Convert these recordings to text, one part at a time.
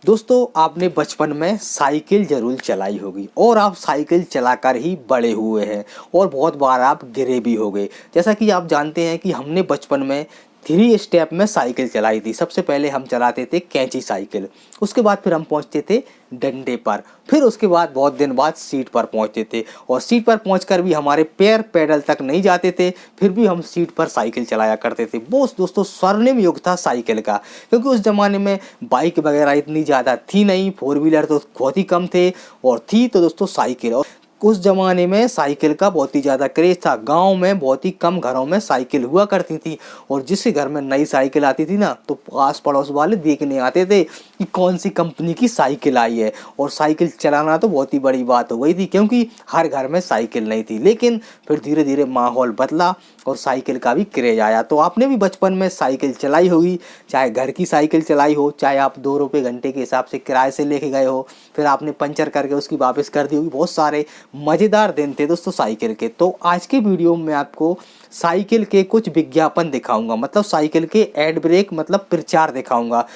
दोस्तों आपने बचपन में साइकिल जरूर चलाई होगी और आप साइकिल चलाकर ही बड़े हुए हैं और बहुत बार आप गिरे भी होंगे। जैसा कि आप जानते हैं कि हमने बचपन में 3 स्टेप में साइकिल चलाई थी। सबसे पहले हम चलाते थे कैंची साइकिल, उसके बाद फिर हम पहुंचते थे डंडे पर, फिर उसके बाद बहुत दिन बाद सीट पर पहुंचते थे और सीट पर पहुंचकर भी हमारे पैर पेडल तक नहीं जाते थे, फिर भी हम सीट पर साइकिल चलाया करते थे। वो दोस्तों स्वर्णिम युग था साइकिल का, क्योंकि उस ज़माने में बाइक वगैरह इतनी ज़्यादा थी नहीं, 4 व्हीलर तो बहुत ही कम थे और थी तो दोस्तों साइकिल। और उस ज़माने में साइकिल का बहुत ही ज़्यादा क्रेज़ था। गांव में बहुत ही कम घरों में साइकिल हुआ करती थी और जिसके घर में नई साइकिल आती थी ना, तो आस पड़ोस वाले देखने आते थे कि कौन सी कंपनी की साइकिल आई है। और साइकिल चलाना तो बहुत ही बड़ी बात हो गई थी, क्योंकि हर घर में साइकिल नहीं थी। लेकिन फिर धीरे धीरे माहौल बदला और साइकिल का भी क्रेज़ आया। तो आपने भी बचपन में साइकिल चलाई होगी, चाहे घर की साइकिल चलाई हो, चाहे आप 2 रुपये घंटे के हिसाब से किराए से लेके गए हो, फिर आपने पंचर करके उसकी वापस कर दी होगी। बहुत सारे मज़ेदार दिन थे दोस्तों साइकिल के। तो आज के वीडियो में आपको साइकिल के कुछ विज्ञापन दिखाऊंगा, मतलब साइकिल के एड ब्रेक मतलब प्रचार दिखाऊंगा।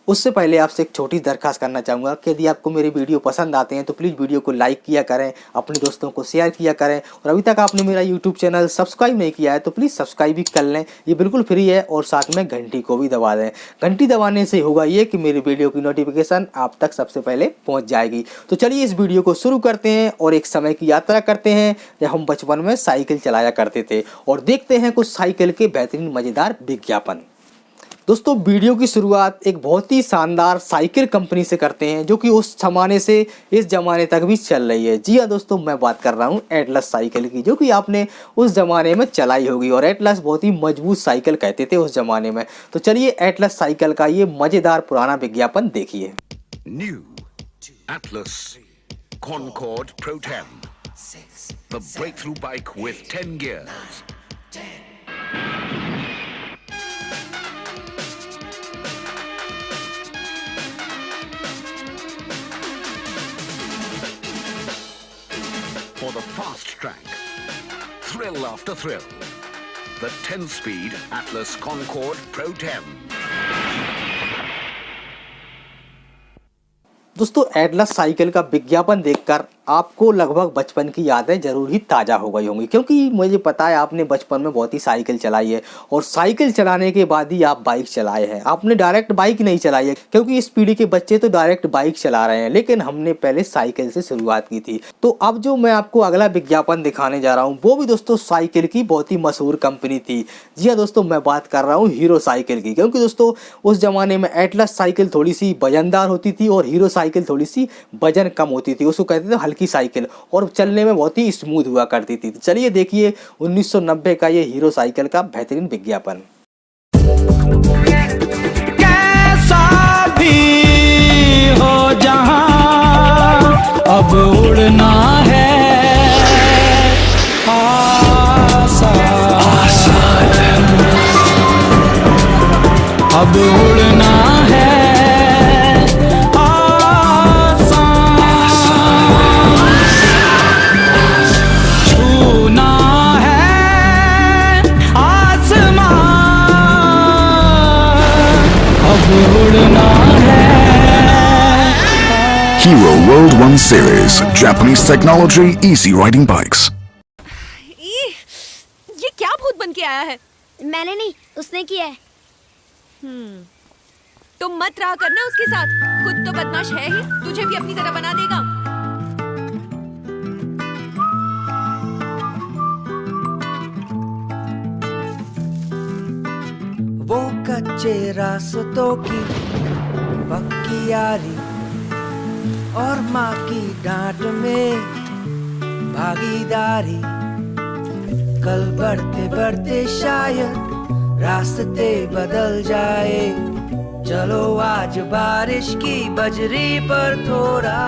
उससे पहले आपसे एक छोटी दरखास्त करना चाहूँगा कि यदि आपको मेरे वीडियो पसंद आते हैं तो प्लीज़ वीडियो को लाइक किया करें, अपने दोस्तों को शेयर किया करें और अभी तक आपने मेरा यूट्यूब चैनल सब्सक्राइब नहीं किया है तो प्लीज़ सब्सक्राइब भी कर लें, ये बिल्कुल फ्री है। और साथ में घंटी को भी दबा दें। घंटी दबाने से होगा ये कि मेरी वीडियो की नोटिफिकेशन आप तक सबसे पहले पहुँच जाएगी। तो चलिए इस वीडियो को शुरू करते हैं और एक समय की यात्रा करते हैं जब हम बचपन में साइकिल चलाया करते थे और देखते हैं कुछ साइकिल के बेहतरीन मज़ेदार विज्ञापन। दोस्तों वीडियो की शुरुआत एक बहुत ही शानदार साइकिल कंपनी से करते हैं, जो कि उस ज़माने से इस ज़माने तक भी चल रही है। जी हाँ दोस्तों, मैं बात कर रहा हूँ एटलस साइकिल की, जो कि आपने उस ज़माने में चलाई होगी। और एटलस बहुत ही मजबूत साइकिल कहते थे उस ज़माने में। तो चलिए एटलस साइकिल का ये मज़ेदार पुराना विज्ञापन देखिए। New Atlas Concord Pro 10, the breakthrough bike with 10 gears. For the fast track, thrill after thrill, the 10-speed Atlas Concord Pro 10. दोस्तों एटलस साइकिल का विज्ञापन देखकर आपको लगभग बचपन की यादें ज़रूर ही ताज़ा हो गई होंगी, क्योंकि मुझे पता है आपने बचपन में बहुत ही साइकिल चलाई है और साइकिल चलाने के बाद ही आप बाइक चलाए हैं। आपने डायरेक्ट बाइक नहीं चलाई है, क्योंकि इस पीढ़ी के बच्चे तो डायरेक्ट बाइक चला रहे हैं, लेकिन हमने पहले साइकिल से शुरुआत की थी। तो अब जो मैं आपको अगला विज्ञापन दिखाने जा रहा हूँ वो भी दोस्तों साइकिल की बहुत ही मशहूर कंपनी थी। जी हाँ दोस्तों, मैं बात कर रहा हूँ हीरो साइकिल की, क्योंकि दोस्तों उस ज़माने में एटलस साइकिल थोड़ी सी वजनदार होती थी और हीरो साइकिल थोड़ी सी वजन कम होती थी। उसको कहते थे हल्की साइकिल और चलने में बहुत ही स्मूथ हुआ करती थी। चलिए देखिए 1990 का ये हीरो साइकिल का बेहतरीन विज्ञापन। कैसा भी हो जहां अब उड़ना है आसान, अब उड़ना है Hero World 1 Series, Japanese technology, easy riding bikes. ये क्या भूत बन के आया है? मैंने नहीं, उसने किया है। तुम मत रहा करना उसके साथ, खुद तो बदमाश है ही, तुझे भी अपनी तरह बना देगा। वो कच्चे रास्तों की पक्की यारी और माँ की डांट में भागीदारी, कल बढ़ते बढ़ते शायद रास्ते बदल जाए। चलो आज बारिश की बजरी पर थोड़ा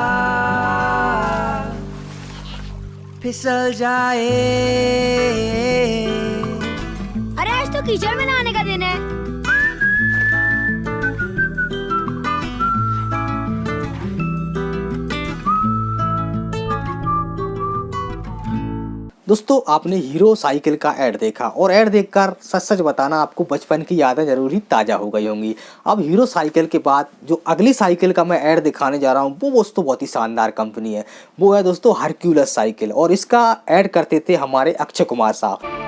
फिसल जाए। अरे आज तो कीचड़ में नहाने का दिन है। दोस्तों आपने हीरो साइकिल का ऐड देखा और ऐड देखकर सच सच बताना आपको बचपन की यादें जरूर ही ताज़ा हो गई होंगी। अब हीरो साइकिल के बाद जो अगली साइकिल का मैं ऐड दिखाने जा रहा हूँ वो दोस्तों बहुत ही शानदार कंपनी है। वो है दोस्तों हरक्यूलस साइकिल और इसका ऐड करते थे हमारे अक्षय कुमार साहब।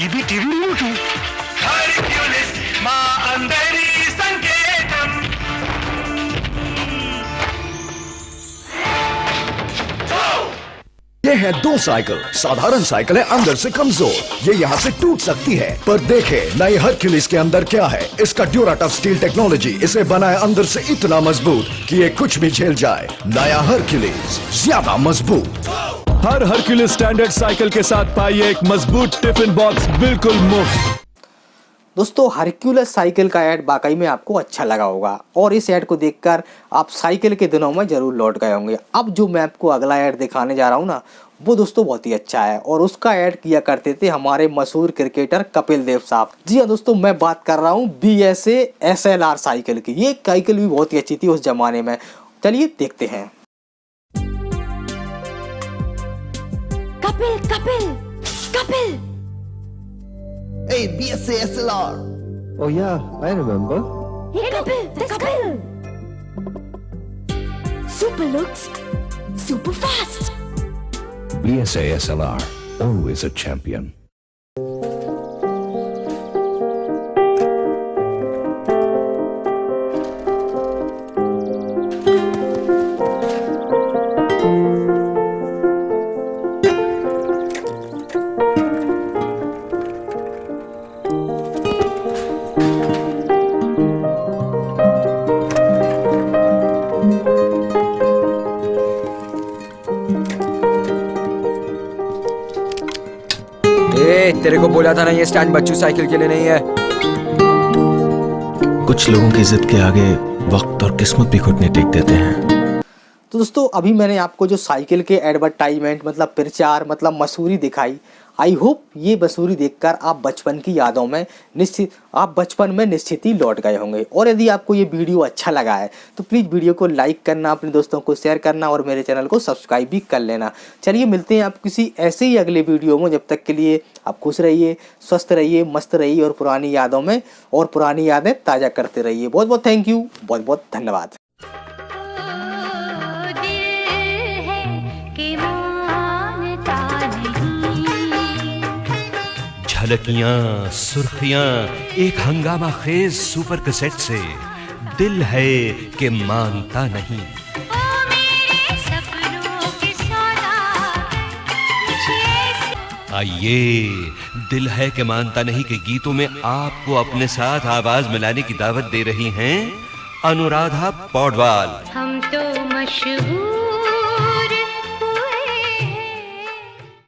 ఇది టీవీ రిమోట్ హర్క్యూలిస్ మా అందరి సంకేతం ये है दो साइकिल। साधारण साइकिल है अंदर से कमजोर, ये यहाँ से टूट सकती है, पर देखें नए हरक्यूलिस के अंदर क्या है। इसका ड्यूराटफ स्टील टेक्नोलॉजी इसे बनाए अंदर से इतना मजबूत कि ये कुछ भी झेल जाए। नया हरक्यूलिस ज्यादा मजबूत। हर हरक्यूलिस स्टैंडर्ड साइकिल के साथ पाइए एक मजबूत टिफिन बॉक्स बिल्कुल मुफ्त। दोस्तों हरक्यूलस साइकिल का ऐड वाकई में आपको अच्छा लगा होगा और इस ऐड को देखकर आप साइकिल के दिनों में ज़रूर लौट गए होंगे। अब जो मैं आपको अगला ऐड दिखाने जा रहा हूँ ना वो दोस्तों बहुत ही अच्छा है और उसका ऐड किया करते थे हमारे मशहूर क्रिकेटर कपिल देव साहब। जी हाँ दोस्तों, मैं बात कर रहा हूँ BSA SLR साइकिल की। ये साइकिल भी बहुत ही अच्छी थी उस जमाने में। चलिए देखते हैं। Kapil Kapil Kapil Hey, BSA SLR. Oh yeah, I remember. Hey Kapil, this Kapil. Super looks, super fast. BSA SLR, always a champion. तेरे को बोला था ना ये स्टैंड बच्चू साइकिल के लिए नहीं है। कुछ लोगों की जिद के आगे वक्त और किस्मत भी घुटने टेक देते हैं। तो दोस्तों अभी मैंने आपको जो साइकिल के एडवर्टाइजमेंट मतलब प्रचार मतलब मशहूरी दिखाई, आई होप ये मशहूरी देखकर आप बचपन की यादों में निश्चित ही लौट गए होंगे। और यदि आपको ये वीडियो अच्छा लगा है तो प्लीज़ वीडियो को लाइक करना, अपने दोस्तों को शेयर करना और मेरे चैनल को सब्सक्राइब भी कर लेना। चलिए मिलते हैं आप किसी ऐसे ही अगले वीडियो में। जब तक के लिए आप खुश रहिए, स्वस्थ रहिए, मस्त रहिए और पुरानी यादों में और पुरानी यादें ताज़ा करते रहिए। बहुत बहुत थैंक यू, बहुत बहुत धन्यवाद। झलकियां सुर्खियां एक हंगामा खेज सुपर कैसेट से दिल है कि मानता नहीं। आइए दिल है कि मानता नहीं के गीतों में आपको अपने साथ आवाज मिलाने की दावत दे रही हैं अनुराधा पौडवाल। हम तो मशहूर